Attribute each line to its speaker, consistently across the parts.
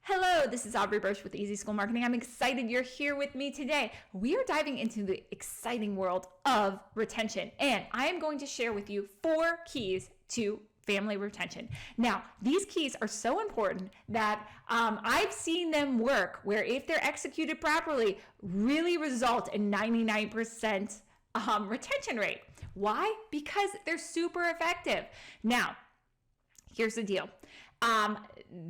Speaker 1: Hello, this is Aubrey Birch with Easy School Marketing. I'm excited you're here with me today. We are diving into the exciting world of retention, and I am going to share with you 4 keys to family retention. Now, these keys are so important that I've seen them work where if they're executed properly, really result in 99% retention rate. Why? Because they're super effective. Now, here's the deal.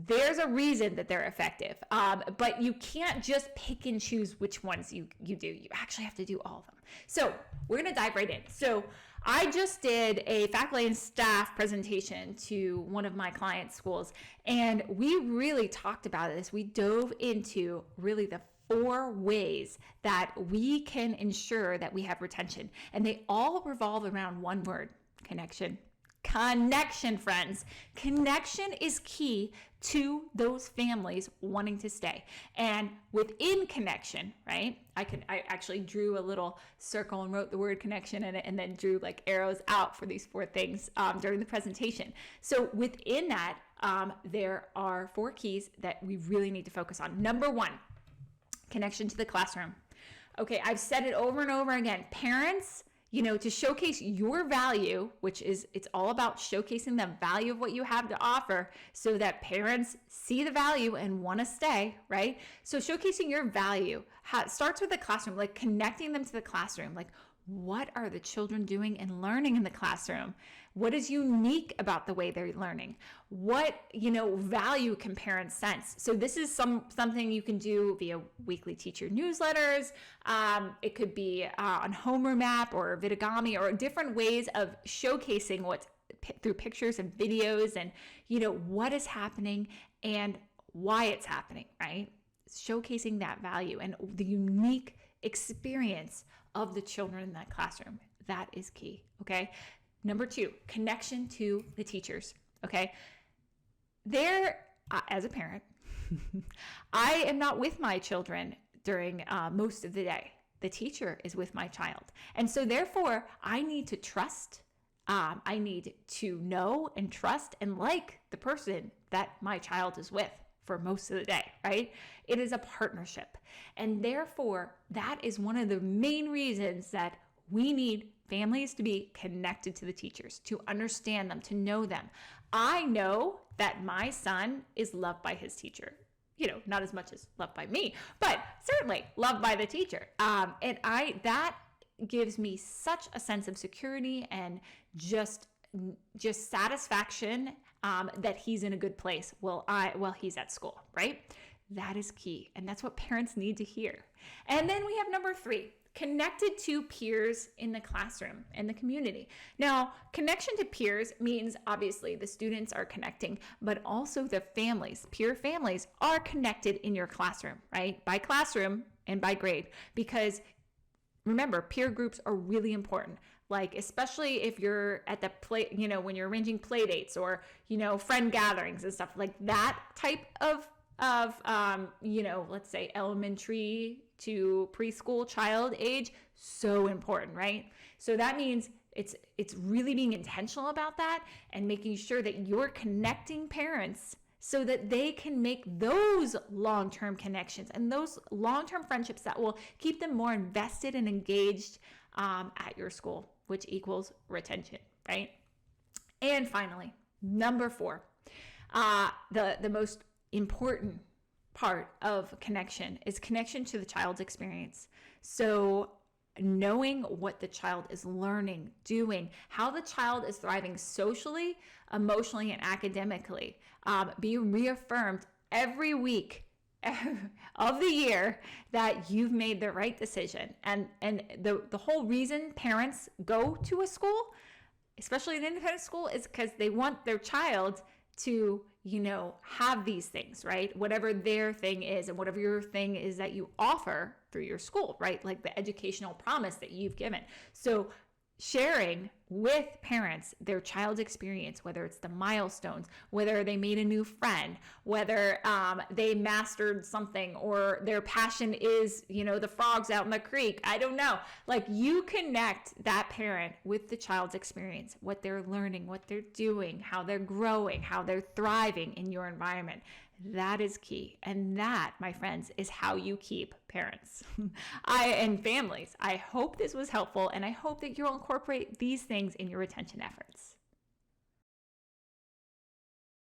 Speaker 1: There's a reason that they're effective, but you can't just pick and choose which ones you do. You actually have to do all of them. So we're going to dive right in. So I just did a faculty and staff presentation to one of my client schools, and we really talked about this. We dove into really the 4 ways that we can ensure that we have retention, and they all revolve around one word: connection. Connection, friends. Connection is key to those families wanting to stay. And within connection, right? I actually drew a little circle and wrote the word connection in it, and then drew like arrows out for these 4 things during the presentation. So within that, there are 4 keys that we really need to focus on. Number 1, connection to the classroom. Okay, I've said it over and over again. Parents, to showcase your value, which is, it's all about showcasing the value of what you have to offer so that parents see the value and want to stay, right? So showcasing your value starts with the classroom, like connecting them to the classroom. Like, what are the children doing and learning in the classroom? What is unique about the way they're learning? What, value can parents sense? So this is something you can do via weekly teacher newsletters. It could be on Homeroom app or Vidagami, or different ways of showcasing what's through pictures and videos, and, what is happening and why it's happening, right? Showcasing that value and the unique experience of the children in that classroom. That is key, okay? Number 2, connection to the teachers, okay? As a parent, I am not with my children during most of the day. The teacher is with my child. And so therefore, I need to trust, I need to know and trust and like the person that my child is with for most of the day, right? It is a partnership. And therefore, that is one of the main reasons that we need families to be connected to the teachers, to understand them, to know them. I know that my son is loved by his teacher. Not as much as loved by me, but certainly loved by the teacher. And that gives me such a sense of security and just satisfaction that he's in a good place while he's at school, right? That is key. And that's what parents need to hear. And then we have number 3, connected to peers in the classroom and the community. Now, connection to peers means obviously the students are connecting, but also the families, peer families, are connected in your classroom, right? By classroom and by grade. Because remember, peer groups are really important. Like, especially if you're at the play, when you're arranging play dates or, friend gatherings and stuff like that type of let's say elementary to preschool child age, so important, right? So that means it's really being intentional about that and making sure that you're connecting parents so that they can make those long-term connections and those long-term friendships that will keep them more invested and engaged at your school, which equals retention, right? And finally, number 4, the most important part of connection is connection to the child's experience. So knowing what the child is learning, doing, how the child is thriving socially, emotionally, and academically, being reaffirmed every week of the year that you've made the right decision. And the whole reason parents go to a school, especially an independent school, is because they want their child to have these things, right? Whatever their thing is and whatever your thing is that you offer through your school, right? Like the educational promise that you've given. So sharing with parents their child's experience, whether it's the milestones, whether they made a new friend, whether they mastered something, or their passion is, the frogs out in the creek. I don't know. Like, you connect that parent with the child's experience, what they're learning, what they're doing, how they're growing, how they're thriving in your environment. That is key. And that, my friends, is how you keep parents and families. I hope this was helpful, and I hope that you'll incorporate these things in your retention efforts.